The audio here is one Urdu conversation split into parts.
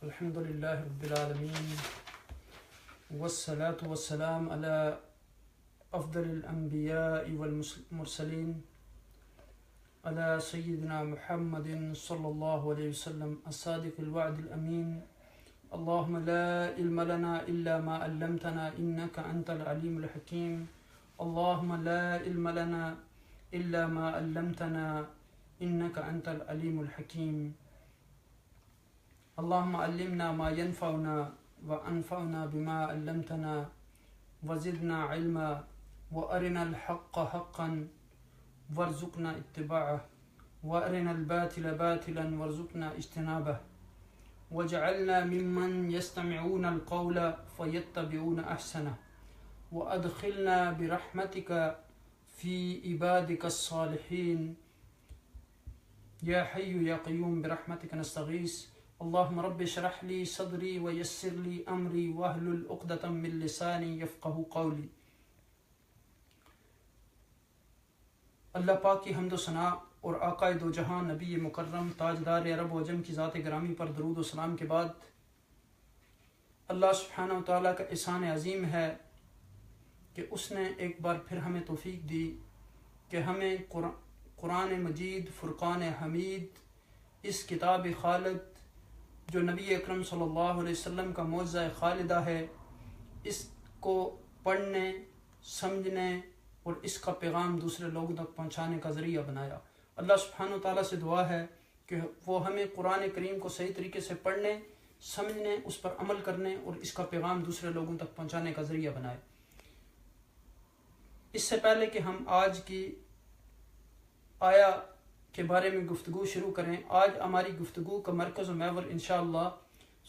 الحمد للہ رب العالمین والصلاة والسلام علی افضل الانبیاء والمرسلین علی سیدنا محمد صلی اللہ علیہ وسلم الصادق الوعد الامین اللہم لا علم لنا الا ما علمتنا انک انت العلیم الحکیم اللہم لا علم لنا الا ما علمتنا انک انت العلیم الحکیم اللهم علمنا ما ينفعنا وانفعنا بما علمتنا وزدنا علما وارنا الحق حقا وارزقنا اتباعه وارنا الباطل باطلا وارزقنا اجتنابه واجعلنا ممن يستمعون القول فيتبعون احسنه وادخلنا برحمتك في عبادك الصالحين يا حي يا قيوم برحمتك نستغيث اللهم رب اشرح لي صدري ويسر لي امري واحلل عقدة من لساني يفقهوا قولي۔ اللہ پاک کی حمد و ثنا اور آقا دو جہاں نبی مکرم تاجدار عرب و عجم کی ذات گرامی پر درود و سلام کے بعد اللہ سبحانہ و تعالیٰ کا احسان عظیم ہے کہ اس نے ایک بار پھر ہمیں توفیق دی کہ ہمیں قرآن مجید فرقان حمید اس کتاب خالد جو نبی اکرم صلی اللہ علیہ وسلم کا معجزہ خالدہ ہے اس کو پڑھنے، سمجھنے اور اس کا پیغام دوسرے لوگوں تک پہنچانے کا ذریعہ بنایا۔ اللہ سبحانہ و تعالیٰ سے دعا ہے کہ وہ ہمیں قرآن کریم کو صحیح طریقے سے پڑھنے، سمجھنے، اس پر عمل کرنے اور اس کا پیغام دوسرے لوگوں تک پہنچانے کا ذریعہ بنائے۔ اس سے پہلے کہ ہم آج کی آیا کے بارے میں گفتگو شروع کریں، آج ہماری گفتگو کا مرکز و محور انشاءاللہ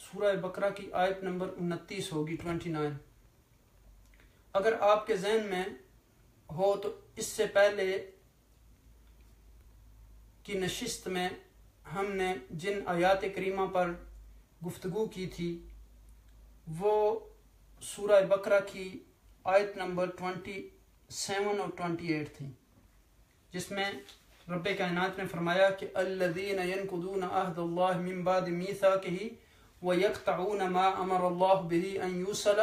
سورہ بقرہ کی آیت نمبر 29 ہوگی، 29۔ اگر آپ کے ذہن میں ہو تو اس سے پہلے کی نشست میں ہم نے جن آیات کریمہ پر گفتگو کی تھی وہ سورہ بقرہ کی آیت نمبر 27 اور 28 تھی، جس میں رب کائنات نے فرمایا کہ الذین ینقضون عہد اللہ من بعد میثاقہ ویقطعون ما امر اللہ بہ ان یوصل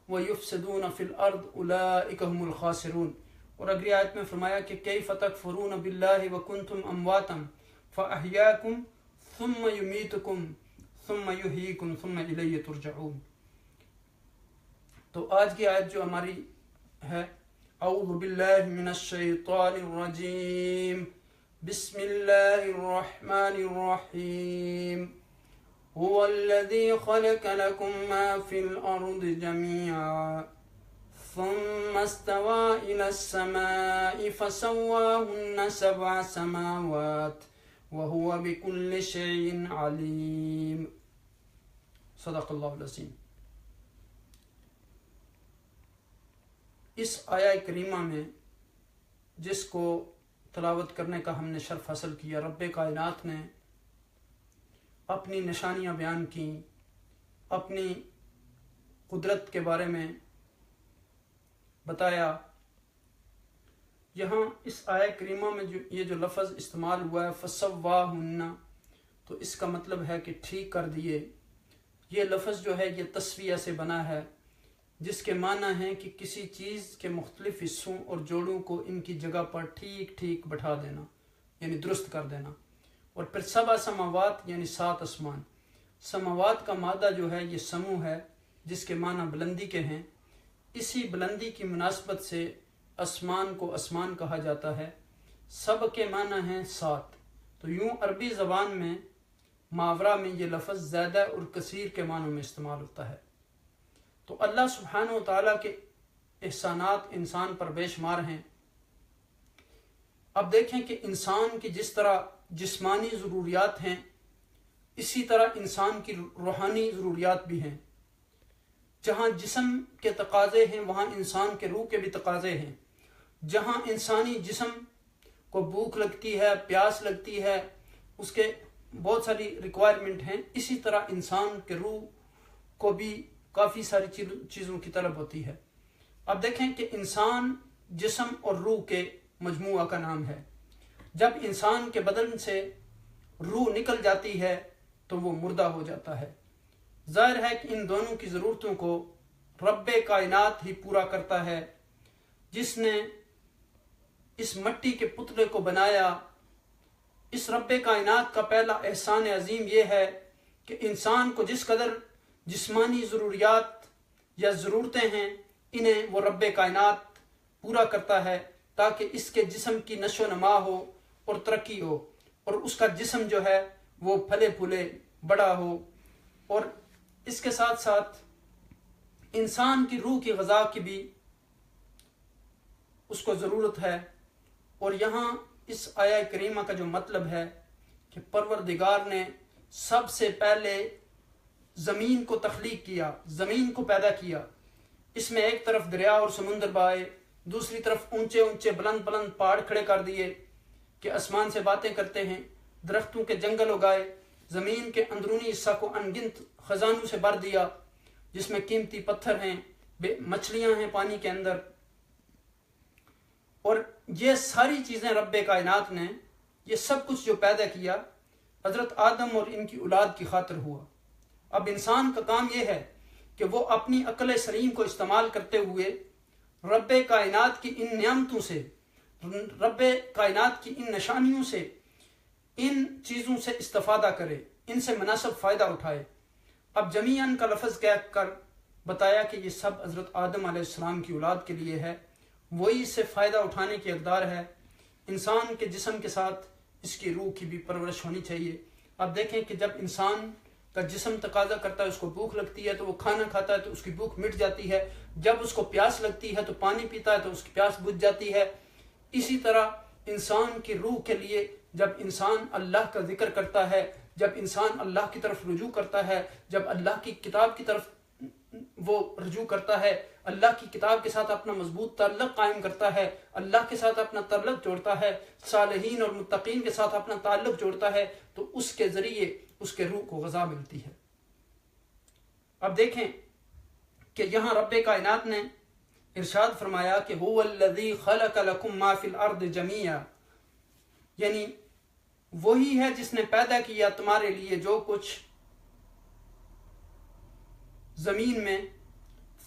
ویفسدون فی الارض اولئک هم الخاسرون۔ اور اگلی آیت میں فرمایا کہ کیف تکفرون باللہ وکنتم امواتا فاحیاکم ثم یمیتکم ثم یحییکم ثم الیہ ترجعون۔ تو آج کی آیت جو ہماری ہے، اعوذ باللہ من الشیطان الرجیم بسم اللہ الرحمن الرحیم هو الذی خلق لکم ما فی الارض جميعا ثم استوى إلى السماء فسواهن 7 سماوات وهو بكل شيء عليم۔ صدق اللہ العظیم۔ اس آیہ کریمہ میں جس کو تلاوت کرنے کا ہم نے شرف حاصل کیا، رب کائنات نے اپنی نشانیاں بیان کی، اپنی قدرت کے بارے میں بتایا۔ یہاں اس آیہ کریمہ میں یہ جو لفظ استعمال ہوا ہے فسواہن، تو اس کا مطلب ہے کہ ٹھیک کر دیے۔ یہ لفظ جو ہے یہ تسویہ سے بنا ہے، جس کے معنی ہے کہ کسی چیز کے مختلف حصوں اور جوڑوں کو ان کی جگہ پر ٹھیک ٹھیک بٹھا دینا، یعنی درست کر دینا۔ اور پھر 7 سماوات یعنی 7 آسمان۔ سماوات کا مادہ جو ہے یہ سمو ہے، جس کے معنی بلندی کے ہیں۔ اسی بلندی کی مناسبت سے آسمان کو آسمان کہا جاتا ہے۔ سب کے معنی ہیں 7۔ تو یوں عربی زبان میں محاورہ میں یہ لفظ زیادہ اور کثیر کے معنوں میں استعمال ہوتا ہے۔ تو اللہ سبحانہ و تعالیٰ کے احسانات انسان پر بے شمار ہیں۔ اب دیکھیں کہ انسان کی جس طرح جسمانی ضروریات ہیں، اسی طرح انسان کی روحانی ضروریات بھی ہیں۔ جہاں جسم کے تقاضے ہیں وہاں انسان کے روح کے بھی تقاضے ہیں۔ جہاں انسانی جسم کو بھوک لگتی ہے، پیاس لگتی ہے، اس کے بہت ساری ریکوائرمنٹ ہیں، اسی طرح انسان کے روح کو بھی کافی ساری چیزوں کی طلب ہوتی ہے۔ اب دیکھیں کہ انسان جسم اور روح کے مجموعہ کا نام ہے۔ جب انسان کے بدن سے روح نکل جاتی ہے تو وہ مردہ ہو جاتا ہے، ظاہر ہے کہ ان دونوں کی ضرورتوں کو رب کائنات ہی پورا کرتا ہے، جس نے اس مٹی کے پتلے کو بنایا۔ اس رب کائنات کا پہلا احسان عظیم یہ ہے کہ انسان کو جس قدر جسمانی ضروریات یا ضرورتیں ہیں، انہیں وہ رب کائنات پورا کرتا ہے تاکہ اس کے جسم کی نشو و نما ہو اور ترقی ہو، اور اس کا جسم جو ہے وہ پھلے پھولے بڑا ہو۔ اور اس کے ساتھ ساتھ انسان کی روح کی غذا کی بھی اس کو ضرورت ہے۔ اور یہاں اس آیہ کریمہ کا جو مطلب ہے کہ پروردگار نے سب سے پہلے زمین کو تخلیق کیا، زمین کو پیدا کیا، اس میں ایک طرف دریا اور سمندر بہائے، دوسری طرف اونچے اونچے بلند بلند پہاڑ کھڑے کر دیے کہ آسمان سے باتیں کرتے ہیں، درختوں کے جنگل اگائے، زمین کے اندرونی حصہ کو انگنت خزانوں سے بھر دیا جس میں قیمتی پتھر ہیں، مچھلیاں ہیں پانی کے اندر۔ اور یہ ساری چیزیں رب کائنات نے یہ سب کچھ جو پیدا کیا حضرت آدم اور ان کی اولاد کی خاطر ہوا۔ اب انسان کا کام یہ ہے کہ وہ اپنی عقل سلیم کو استعمال کرتے ہوئے رب کائنات کی ان نعمتوں سے، رب کائنات کی ان نشانیوں سے، ان چیزوں سے استفادہ کرے، ان سے مناسب فائدہ اٹھائے۔ اب جمیعاً کا لفظ کہہ کر بتایا کہ یہ سب حضرت آدم علیہ السلام کی اولاد کے لیے ہے، وہی اس سے فائدہ اٹھانے کی اقدار ہے۔ انسان کے جسم کے ساتھ اس کی روح کی بھی پرورش ہونی چاہیے۔ اب دیکھیں کہ جب انسان کا جسم تقاضا کرتا ہے، اس کو بھوک لگتی ہے تو وہ کھانا کھاتا ہے تو اس کی بھوک مٹ جاتی ہے، جب اس کو پیاس لگتی ہے تو پانی پیتا ہے تو اس کی پیاس بجھ جاتی ہے۔ اسی طرح انسان کی روح کے لیے جب انسان اللہ کا ذکر کرتا ہے، جب انسان اللہ کی طرف رجوع کرتا ہے، جب اللہ کی کتاب کی طرف وہ رجوع کرتا ہے، اللہ کی کتاب کے ساتھ اپنا مضبوط تعلق قائم کرتا ہے، اللہ کے ساتھ اپنا تعلق جوڑتا ہے، صالحین اور متقین کے ساتھ اپنا تعلق جوڑتا ہے، تو اس کے ذریعے اس کے روح کو غذا ملتی ہے۔ اب دیکھیں کہ یہاں رب کائنات نے ارشاد فرمایا کہ هو الذی خلق لکم ما فی الارض جمیعا، یعنی وہی ہے جس نے پیدا کیا تمہارے لیے جو کچھ زمین میں،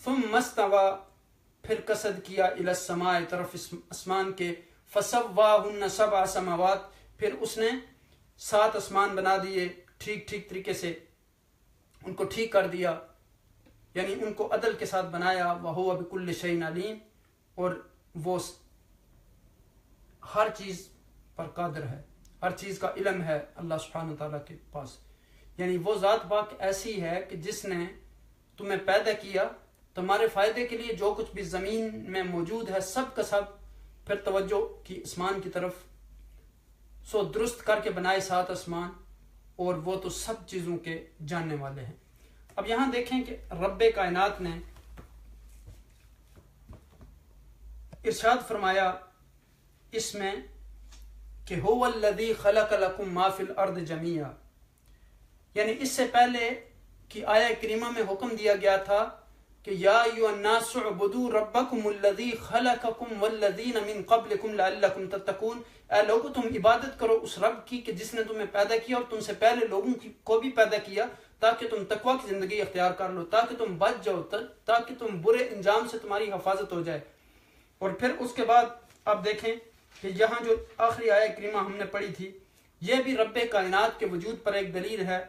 ثم استوى، پھر قصد کیا الی السماء، طرف اسمان کے، فسواہن سبع سماوات، پھر اس نے 7 آسمان بنا دیے ٹھیک ٹھیک طریقے سے، ان کو ٹھیک کر دیا، یعنی ان کو عدل کے ساتھ بنایا۔ وَهُوَ بِكُلِّ شَيْءٍ عَلِيمٌ، اور وہ ہر چیز پر قادر ہے، ہر چیز کا علم ہے اللہ سبحانہ وتعالیٰ کے پاس۔ یعنی وہ ذات پاک ایسی ہے کہ جس نے تمہیں پیدا کیا تمہارے فائدے کے لیے، جو کچھ بھی زمین میں موجود ہے سب کا سب، پھر توجہ کی اسمان کی طرف، سو درست کر کے بنائے 7 آسمان، اور وہ تو سب چیزوں کے جاننے والے ہیں۔ اب یہاں دیکھیں کہ رب کائنات نے ارشاد فرمایا اس میں کہ هو الذی خلق لکم ما فی الارض جمیعا، یعنی اس سے پہلے کی آیہ کریمہ میں حکم دیا گیا تھا کہ یا ایھا الناس اعبدوا ربکم الذی خلقکم والذین من قبلکم لعلکم تتقون، اے لوگو تم عبادت کرو اس رب کی کہ جس نے تمہیں پیدا کیا اور تم سے پہلے لوگوں کو بھی پیدا کیا، تاکہ تم تقوی کی زندگی اختیار کر لو، تاکہ تم بچ جاؤ، تاکہ تم برے انجام سے تمہاری حفاظت ہو جائے۔ اور پھر اس کے بعد اب دیکھیں کہ یہاں جو آخری آیہ کریمہ ہم نے پڑھی تھی، یہ بھی رب کائنات کے وجود پر ایک دلیل ہے،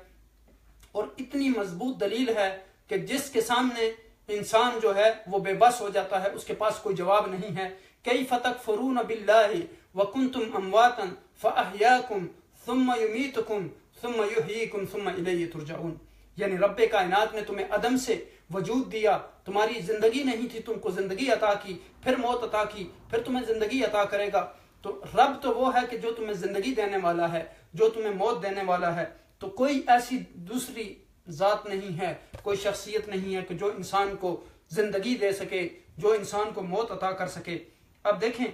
اور اتنی مضبوط دلیل ہے کہ جس کے سامنے انسان جو ہے وہ بے بس ہو جاتا ہے، اس کے پاس کوئی جواب نہیں ہے۔ کیف تکفرون باللہ وکنتم امواتا فاحیاکم ثم یمیتکم ثم یحییکم ثم الیہ ترجعون، یعنی رب کائنات نے تمہیں عدم سے وجود دیا، تمہاری زندگی نہیں تھی، تم کو زندگی عطا کی، پھر موت عطا کی، پھر تمہیں زندگی عطا کرے گا۔ تو رب تو وہ ہے کہ جو تمہیں زندگی دینے والا ہے، جو تمہیں موت دینے والا ہے، تو کوئی ایسی دوسری ذات نہیں ہے، کوئی شخصیت نہیں ہے کہ جو انسان کو زندگی دے سکے، جو انسان کو موت عطا کر سکے۔ اب دیکھیں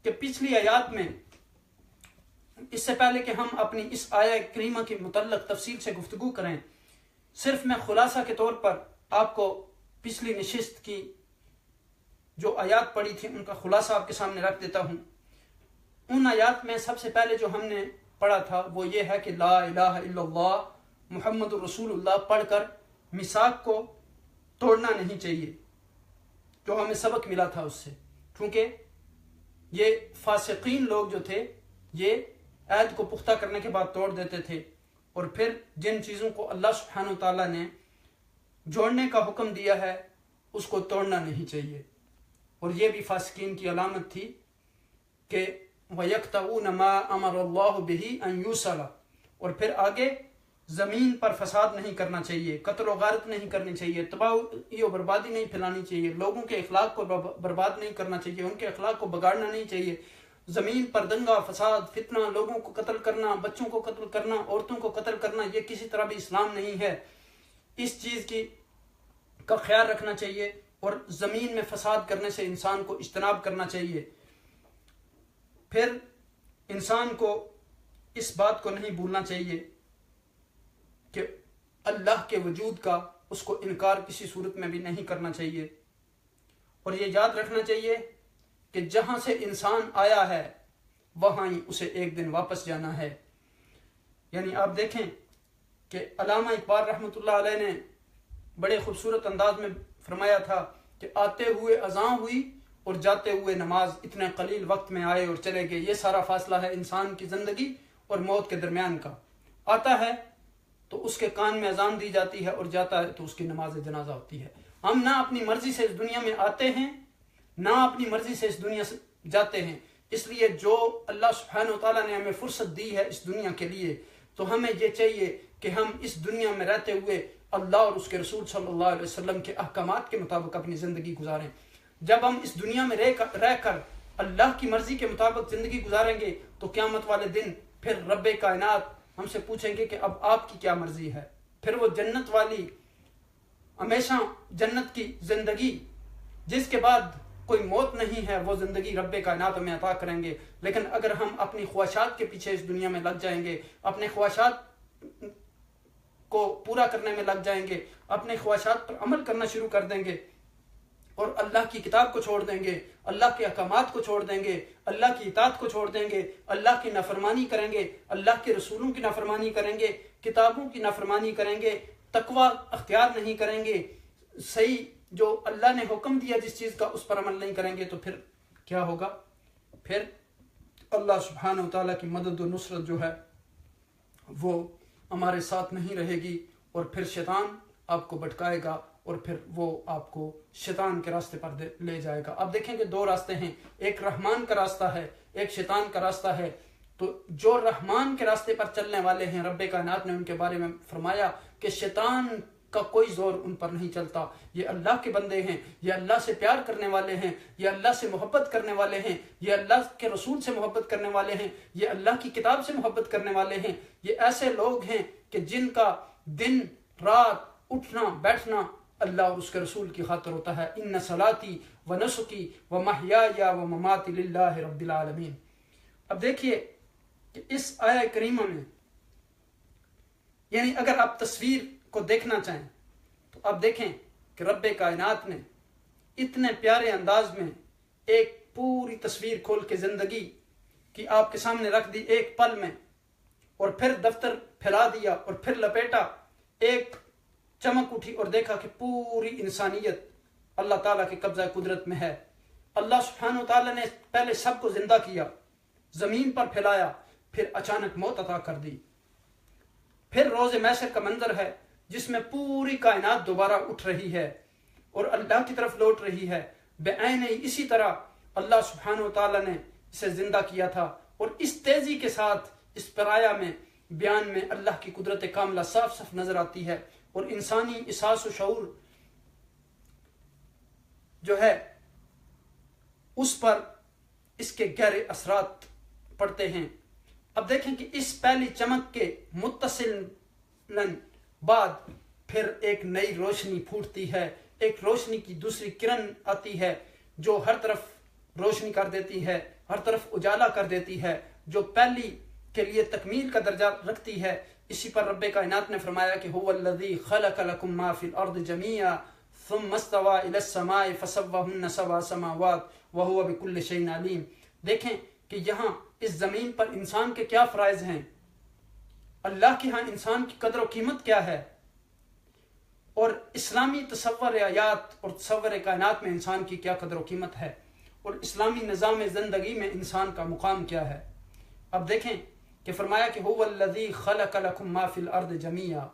کہ پچھلی آیات میں، اس سے پہلے کہ ہم اپنی اس آیہ کریمہ کے متعلق تفصیل سے گفتگو کریں، صرف میں خلاصہ کے طور پر آپ کو پچھلی نشست کی جو آیات پڑھی تھی ان کا خلاصہ آپ کے سامنے رکھ دیتا ہوں۔ ان آیات میں سب سے پہلے جو ہم نے پڑھا تھا وہ یہ ہے کہ لا الہ الا اللہ محمد رسول اللہ پڑھ کر میثاق کو توڑنا نہیں چاہیے، جو ہمیں سبق ملا تھا اس سے، کیونکہ یہ فاسقین لوگ جو تھے یہ عہد کو پختہ کرنے کے بعد توڑ دیتے تھے، اور پھر جن چیزوں کو اللہ سبحانہ و تعالیٰ نے جوڑنے کا حکم دیا ہے اس کو توڑنا نہیں چاہیے۔ اور یہ بھی فاسقین کی علامت تھی کہ وَيَقْطَعُونَ مَا أَمَرَ اللَّهُ بِهِ أَن يُوصَلَ، اور پھر آگے زمین پر فساد نہیں کرنا چاہیے، قتل و غارت نہیں کرنی چاہیے، تباہی و بربادی نہیں پھیلانی چاہیے، لوگوں کے اخلاق کو برباد نہیں کرنا چاہیے، ان کے اخلاق کو بگاڑنا نہیں چاہیے، زمین پر دنگا فساد فتنہ، لوگوں کو قتل کرنا، بچوں کو قتل کرنا، عورتوں کو قتل کرنا، یہ کسی طرح بھی اسلام نہیں ہے۔ اس چیز کا خیال رکھنا چاہیے، اور زمین میں فساد کرنے سے انسان کو اجتناب کرنا چاہیے۔ پھر انسان کو اس بات کو نہیں بھولنا چاہیے کہ اللہ کے وجود کا اس کو انکار کسی صورت میں بھی نہیں کرنا چاہیے، اور یہ یاد رکھنا چاہیے کہ جہاں سے انسان آیا ہے وہاں ہی اسے ایک دن واپس جانا ہے۔ یعنی آپ دیکھیں کہ علامہ اقبال رحمۃ اللہ علیہ نے بڑے خوبصورت انداز میں فرمایا تھا کہ آتے ہوئے اذان ہوئی اور جاتے ہوئے نماز، اتنے قلیل وقت میں آئے اور چلے گئے۔ یہ سارا فاصلہ ہے انسان کی زندگی اور موت کے درمیان کا۔ آتا ہے تو اس کے کان میں اذان دی جاتی ہے، اور جاتا ہے تو اس کی نماز جنازہ ہوتی ہے۔ ہم نہ اپنی مرضی سے اس دنیا میں آتے ہیں، نہ اپنی مرضی سے اس دنیا سے جاتے ہیں۔ اس لیے جو اللہ سبحانہ و تعالیٰ نے ہمیں فرصت دی ہے اس دنیا کے لیے، تو ہمیں یہ چاہیے کہ ہم اس دنیا میں رہتے ہوئے اللہ اور اس کے رسول صلی اللہ علیہ وسلم کے احکامات کے مطابق اپنی زندگی گزاریں۔ جب ہم اس دنیا میں رہ کر اللہ کی مرضی کے مطابق زندگی گزاریں گے تو قیامت والے دن پھر رب کائنات ہم سے پوچھیں گے کہ اب آپ کی کیا مرضی ہے۔ پھر وہ جنت والی ہمیشہ جنت کی زندگی جس کے بعد کوئی موت نہیں ہے، وہ زندگی رب کائنات ہمیں عطا کریں گے۔ لیکن اگر ہم اپنی خواہشات کے پیچھے اس دنیا میں لگ جائیں گے، اپنے خواہشات کو پورا کرنے میں لگ جائیں گے، اپنے خواہشات پر عمل کرنا شروع کر دیں گے، اور اللہ کی کتاب کو چھوڑ دیں گے، اللہ کے احکامات کو چھوڑ دیں گے، اللہ کی اطاعت کو چھوڑ دیں گے، اللہ کی نافرمانی کریں گے، اللہ کے رسولوں کی نافرمانی کریں گے، کتابوں کی نافرمانی کریں گے، تقوی اختیار نہیں کریں گے، صحیح جو اللہ نے حکم دیا جس چیز کا اس پر عمل نہیں کریں گے، تو پھر کیا ہوگا؟ پھر اللہ سبحانہ و تعالیٰ کی مدد و نصرت جو ہے وہ ہمارے ساتھ نہیں رہے گی، اور پھر شیطان آپ کو بھٹکائے گا، اور پھر وہ آپ کو شیطان کے راستے پر لے جائے گا۔ اب دیکھیں کہ دو راستے ہیں، ایک رحمان کا راستہ ہے، ایک شیطان کا راستہ ہے۔ تو جو رحمان کے راستے پر چلنے والے ہیں، رب کائنات نے ان کے بارے میں فرمایا کہ شیطان کا کوئی زور ان پر نہیں چلتا، یہ اللہ کے بندے ہیں، یہ اللہ سے پیار کرنے والے ہیں، یہ اللہ سے محبت کرنے والے ہیں، یہ اللہ کے رسول سے محبت کرنے والے ہیں، یہ اللہ کی کتاب سے محبت کرنے والے ہیں، یہ ایسے لوگ ہیں کہ جن کا دن رات اٹھنا بیٹھنا اللہ اور اس کے رسول کی خاطر ہوتا ہے۔ ان صلاتی و نسکی و محیایا و مماتی للہ رب العالمین۔ اب دیکھیے کہ اس آیہ کریمہ میں، یعنی اگر آپ تصویر کو دیکھنا چاہیں تو آپ دیکھیں کہ رب کائنات نے اتنے پیارے انداز میں ایک پوری تصویر کھول کے زندگی کی آپ کے سامنے رکھ دی ایک پل میں، اور پھر دفتر پھیلا دیا، اور پھر لپیٹا، ایک چمک اٹھی اور دیکھا کہ پوری انسانیت اللہ تعالیٰ کے قبضہ قدرت میں ہے۔ اللہ سبحانہ و تعالیٰ نے پہلے سب کو زندہ کیا، زمین پر پھیلایا، پھر اچانک موت عطا کر دی۔ پھر روز محشر کا منظر ہے جس میں پوری کائنات دوبارہ اٹھ رہی ہے اور اللہ کی طرف لوٹ رہی ہے۔ بعین اسی طرح اللہ سبحانہ و تعالیٰ نے اسے زندہ کیا تھا، اور اس تیزی کے ساتھ اس پرایا میں بیان میں اللہ کی قدرت کاملہ صاف صاف نظر آتی ہے، اور انسانی احساس و شعور جو ہے اس پر اس کے گہرے اثرات پڑتے ہیں۔ اب دیکھیں کہ اس پہلی چمک کے متصلاً بعد پھر ایک نئی روشنی پھوٹتی ہے، ایک روشنی کی دوسری کرن آتی ہے جو ہر طرف روشنی کر دیتی ہے، ہر طرف اجالا کر دیتی ہے، جو پہلی کے لیے تکمیل کا درجہ رکھتی ہے۔ اسی پر رب کائنات نے فرمایا کہ هو الذی خلق لکم ما فی الارض جمیعا ثم استوى الى السماء فسواهن سبع سماوات وهو بكل شیء علیم۔ دیکھیں کہ یہاں اس زمین پر انسان کے کیا فرائض ہیں، اللہ کے ہاں انسان کی قدر و قیمت کیا ہے۔ اور اسلامی تصور حیات اور تصور کائنات میں انسان کی کیا قدر و قیمت ہے، اور اسلامی نظام زندگی میں انسان کا مقام کیا ہے۔ اب دیکھیں کہ فرمایا کہ هو الذی خلق لکم ما فی الارض جمیعا۔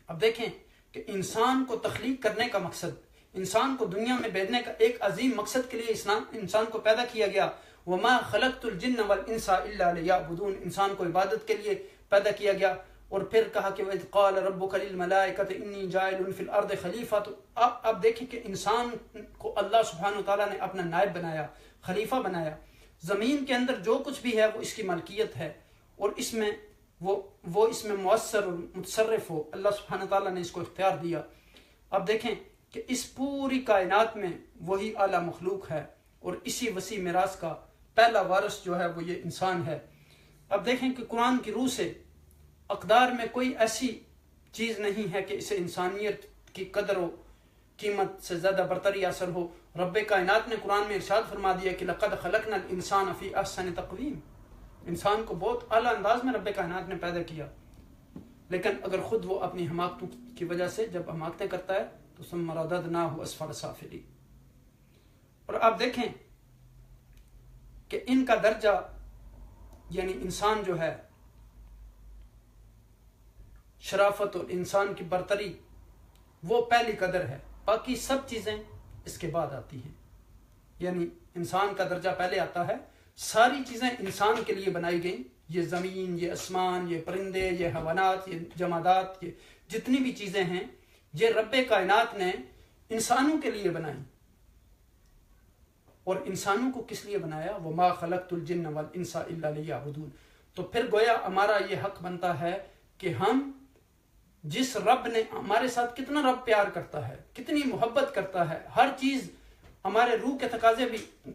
اب دیکھیں کہ انسان کو تخلیق کرنے کا مقصد، انسان کو دنیا میں بھیجنے کا ایک عظیم مقصد کے لیے انسان کو پیدا کیا گیا۔ وما خلقت الجن والانس الا لیعبدون، انسان کو عبادت کے لیے پیدا کیا گیا۔ اور پھر کہا کہ وَإِذْ قَالَ رَبُّكَ لِلْمَلَائِكَةِ إِنِّي جَاعِلٌ فِي الْأَرْضِ خلیفہ۔ تو اب دیکھیں کہ انسان کو اللہ سبحانہ وتعالیٰ نے اپنا نائب بنایا، خلیفہ بنایا۔ زمین کے اندر جو کچھ بھی ہے وہ اس کی ملکیت ہے، اور اس میں وہ اس میں مؤثر اور متصرف ہو، اللہ سبحانہ وتعالیٰ نے اس کو اختیار دیا۔ اب دیکھیں کہ اس پوری کائنات میں وہی اعلیٰ مخلوق ہے، اور اسی وسیع میراث کا پہلا وارث جو ہے وہ یہ انسان ہے۔ اب دیکھیں کہ قرآن کی روح سے اقدار میں کوئی ایسی چیز نہیں ہے کہ اسے انسانیت کی قدر و قیمت سے زیادہ برتری حاصل ہو۔ رب کائنات نے قرآن میں ارشاد فرما دیا کہ لَقَدْ خَلَقْنَا الْإِنسَانَ فِي أَحْسَنِ تَقْوِيمٍ، انسان کو بہت اعلیٰ انداز میں رب کائنات نے پیدا کیا، لیکن اگر خود وہ اپنی حماقتوں کی وجہ سے جب حماقتیں کرتا ہے تو ثُمَّ رَدَدْنَاهُ أَسْفَلَ سَافِلِينَ۔ اور آپ دیکھیں کہ ان کا درجہ، یعنی انسان جو ہے، شرافت اور انسان کی برتری وہ پہلی قدر ہے، باقی سب چیزیں اس کے بعد آتی ہیں۔ یعنی انسان کا درجہ پہلے آتا ہے، ساری چیزیں انسان کے لیے بنائی گئیں، یہ زمین، یہ آسمان، یہ پرندے، یہ حیوانات، یہ جمادات، یہ جتنی بھی چیزیں ہیں، یہ رب کائنات نے انسانوں کے لیے بنائی۔ اور انسانوں کو کس لیے بنایا؟ وَمَا خَلَقْتُ الْجِنَّ وَالْإِنسَ إِلَّا لِيَعْبُدُونَ۔ تو پھر گویا ہمارا یہ حق بنتا ہے کہ ہم جس رب نے ہمارے ساتھ، کتنا رب پیار کرتا ہے، کتنی محبت کرتا ہے، ہر چیز ہمارے روح کے تقاضے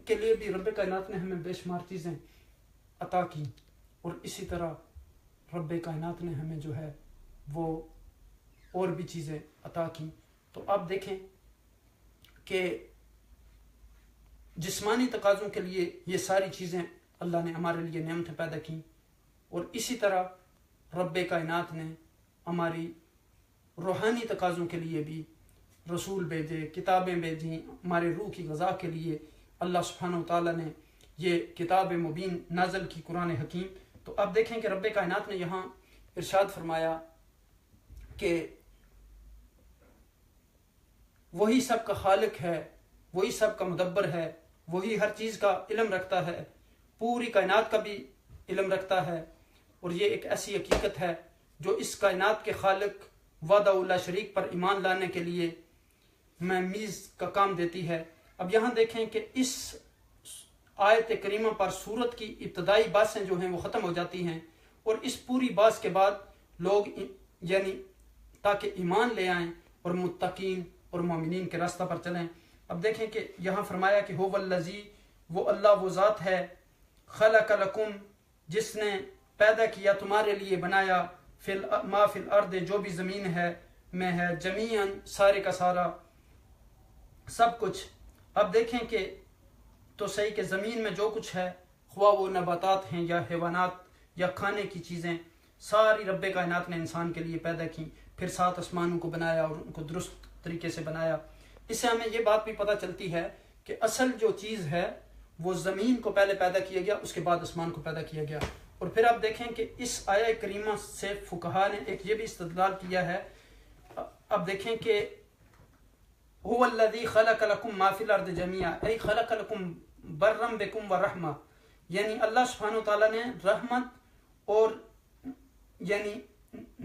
کے لیے بھی رب کائنات نے ہمیں بے شمار چیزیں عطا کی، اور اسی طرح رب کائنات نے ہمیں جو ہے وہ اور بھی چیزیں عطا کی۔ تو آپ دیکھیں کہ جسمانی تقاضوں کے لیے یہ ساری چیزیں اللہ نے ہمارے لیے نعمتیں پیدا کی، اور اسی طرح رب کائنات نے ہماری روحانی تقاضوں کے لیے بھی رسول بھیجے، کتابیں بھیجیں، ہمارے روح کی غذا کے لیے اللہ سبحانہ وتعالیٰ نے یہ کتاب مبین نازل کی، قرآن حکیم۔ تو اب دیکھیں کہ رب کائنات نے یہاں ارشاد فرمایا کہ وہی سب کا خالق ہے، وہی سب کا مدبر ہے، وہی ہر چیز کا علم رکھتا ہے، پوری کائنات کا بھی علم رکھتا ہے۔ اور یہ ایک ایسی حقیقت ہے جو اس کائنات کے خالق وحدہ لا شریک پر ایمان لانے کے لیے میز کا کام دیتی ہے۔ اب یہاں دیکھیں کہ اس آیت کریمہ پر سورت کی ابتدائی باتیں جو ہیں وہ ختم ہو جاتی ہیں، اور اس پوری بات کے بعد لوگ یعنی تاکہ ایمان لے آئیں اور متقین اور مومنین کے راستہ پر چلیں۔ اب دیکھیں کہ یہاں فرمایا کہ هو الذی، وہ اللہ وہ ذات ہے، خلق لکم، جس نے پیدا کیا تمہارے لیے، بنایا، ما فی الارض، جو بھی زمین ہے میں ہے، جمیعاً، سارے کا سارا، سب کچھ۔ اب دیکھیں کہ تو صحیح کہ زمین میں جو کچھ ہے، خواہ وہ نباتات ہیں یا حیوانات یا کھانے کی چیزیں، ساری رب کائنات نے انسان کے لیے پیدا کی، پھر 7 آسمانوں کو بنایا اور ان کو درست طریقے سے بنایا۔ اس سے ہمیں یہ بات بھی پتہ چلتی ہے کہ اصل جو چیز ہے وہ زمین کو پہلے پیدا کیا گیا، اس کے بعد آسمان کو پیدا کیا گیا۔ اور پھر آپ دیکھیں کہ اس آیہ کریمہ سے فقہا نے ایک یہ بھی استدلال کیا ہے۔ اب دیکھیں کہ هو الذی خلق لکم ما فی الارض جمیعا، ای خلق لکم برم بکم ورحمہ، یعنی اللہ سبحانہ وتعالیٰ نے رحمت اور یعنی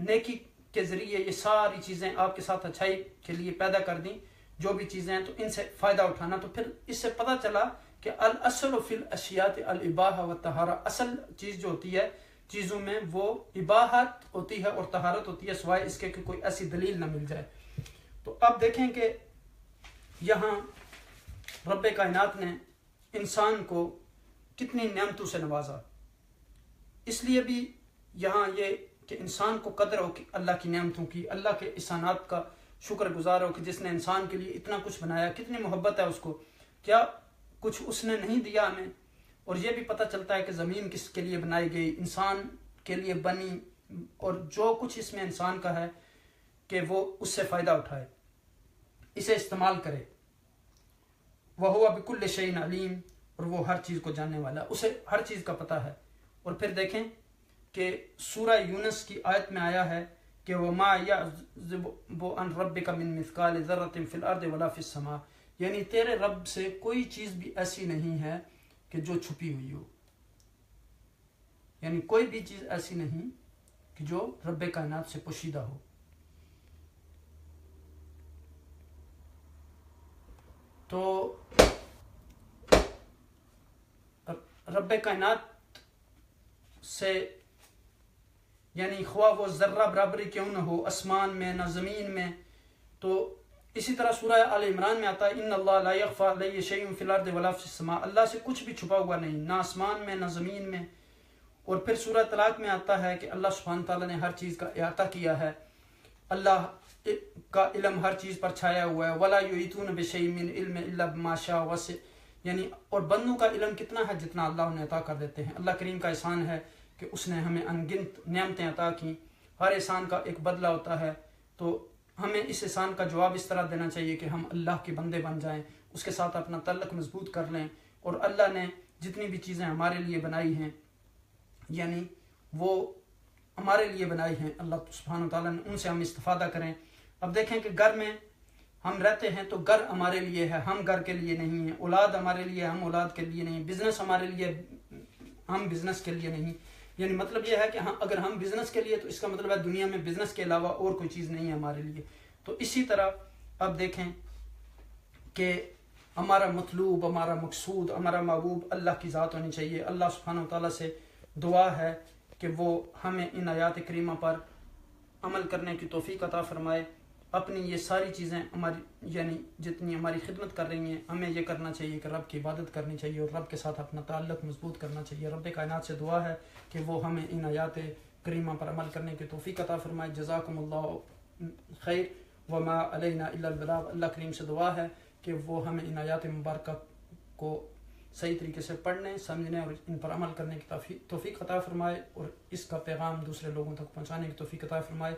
نیکی کے ذریعے یہ ساری چیزیں آپ کے ساتھ اچھائی کے لیے پیدا کر دیں، جو بھی چیزیں ہیں تو ان سے فائدہ اٹھانا۔ تو پھر اس سے پتہ چلا کہ الاصل فی الاشیاء الاباحہ والطہارہ، اصل چیز جو ہوتی ہے چیزوں میں وہ اباحت ہوتی ہے اور طہارت ہوتی ہے، سوائے اس کے کہ کوئی ایسی دلیل نہ مل جائے۔ تو اب دیکھیں کہ یہاں رب کائنات نے انسان کو کتنی نعمتوں سے نوازا۔ اس لیے بھی یہاں یہ کہ انسان کو قدر ہو کہ اللہ کی نعمتوں کی، اللہ کے احسانات کا شکر گزار ہو کہ جس نے انسان کے لیے اتنا کچھ بنایا، کتنی محبت ہے اس کو، کیا کچھ اس نے نہیں دیا ہمیں۔ اور یہ بھی پتہ چلتا ہے کہ زمین کس کے لیے بنائی گئی، انسان کے لیے بنی، اور جو کچھ اس میں انسان کا ہے کہ وہ اس سے فائدہ اٹھائے، اسے استعمال کرے۔ وَهُوَ بِكُلِّ شَيْءٍ عَلِيمٌ، اور وہ ہر چیز کو جاننے والا، اسے ہر چیز کا پتہ ہے۔ اور پھر دیکھیں کہ سورہ یونس کی آیت میں آیا ہے کہ وَمَا يَعْزُبُ عَنْ رَبِّكَ مِن مِثْقَالِ ذَرَّةٍ فِي الْأَرْضِ وَلَا فِي السَّمَاءِ، یعنی تیرے رب سے کوئی چیز بھی ایسی نہیں ہے کہ جو چھپی ہوئی ہو، یعنی کوئی بھی چیز ایسی نہیں کہ جو رب کائنات سے پوشیدہ ہو۔ تو رب کائنات سے یعنی خواہ وہ ذرہ برابری کیوں نہ ہو، آسمان میں نہ زمین میں۔ تو اسی طرح سورہ آل عمران میں آتا ہے ان اللہ لا یخفی علیہ شیء فی الارض ولا فی السماء، اللہ سے کچھ بھی چھپا ہوا نہیں، نہ آسمان میں نہ زمین میں۔ اور پھر سورہ طلاق میں آتا ہے کہ اللہ سبحانہ تعالیٰ نے ہر چیز کا احاطہ کیا ہے، اللہ کا علم ہر چیز پر چھایا ہوا ہے۔ ولا یحیطون بشیء من علم الا بما شاء وسع، یعنی اور بندوں کا علم کتنا ہے جتنا اللہ انہیں عطا کر دیتے ہیں۔ اللہ کریم کا احسان ہے کہ اس نے ہمیں انگنت نعمتیں عطا کی، ہر احسان کا ایک بدلہ ہوتا ہے۔ تو ہمیں اس احسان کا جواب اس طرح دینا چاہیے کہ ہم اللہ کے بندے بن جائیں، اس کے ساتھ اپنا تعلق مضبوط کر لیں، اور اللہ نے جتنی بھی چیزیں ہمارے لیے بنائی ہیں یعنی وہ ہمارے لیے بنائی ہیں اللہ سبحانہ تعالیٰ نے، ان سے ہم استفادہ کریں۔ اب دیکھیں کہ گھر میں ہم رہتے ہیں تو گھر ہمارے لیے ہے، ہم گھر کے لیے نہیں ہیں، اولاد ہمارے لیے، ہم اولاد کے لیے نہیں، بزنس ہمارے لیے، ہم بزنس کے لیے نہیں۔ یعنی مطلب یہ ہے کہ اگر ہم بزنس کے لیے تو اس کا مطلب ہے دنیا میں بزنس کے علاوہ اور کوئی چیز نہیں ہے ہمارے لیے۔ تو اسی طرح اب دیکھیں کہ ہمارا مطلوب، ہمارا مقصود، ہمارا محبوب اللہ کی ذات ہونی چاہیے۔ اللہ سبحانہ تعالیٰ سے دعا ہے کہ وہ ہمیں ان آیات کریمہ پر عمل کرنے کی توفیق عطا فرمائے۔ اپنی یہ ساری چیزیں ہماری یعنی جتنی ہماری خدمت کر رہی ہیں، ہمیں یہ کرنا چاہیے کہ رب کی عبادت کرنی چاہیے اور رب کے ساتھ اپنا تعلق مضبوط کرنا چاہیے۔ رب کائنات سے دعا ہے کہ وہ ہمیں ان آیات کریمہ پر عمل کرنے کی توفیق عطا فرمائے۔ جزاکم اللہ خیر وما علینا الا البلاغ۔ اللہ کریم سے دعا ہے کہ وہ ہمیں ان آیات مبارکہ کو صحیح طریقے سے پڑھنے، سمجھنے اور ان پر عمل کرنے کی توفیق عطا فرمائے، اور اس کا پیغام دوسرے لوگوں تک پہنچانے کی توفیق عطا فرمائے۔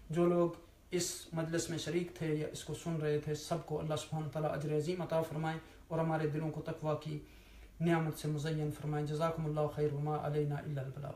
جو لوگ اس مجلس میں شریک تھے یا اس کو سن رہے تھے، سب کو اللہ سبحانہ تعالیٰ اجر عظیم عطا فرمائے اور ہمارے دلوں کو تقویٰ کی نعمت سے مزین فرمائے۔ جزاکم اللہ خیر وما علینا الا البلاغ۔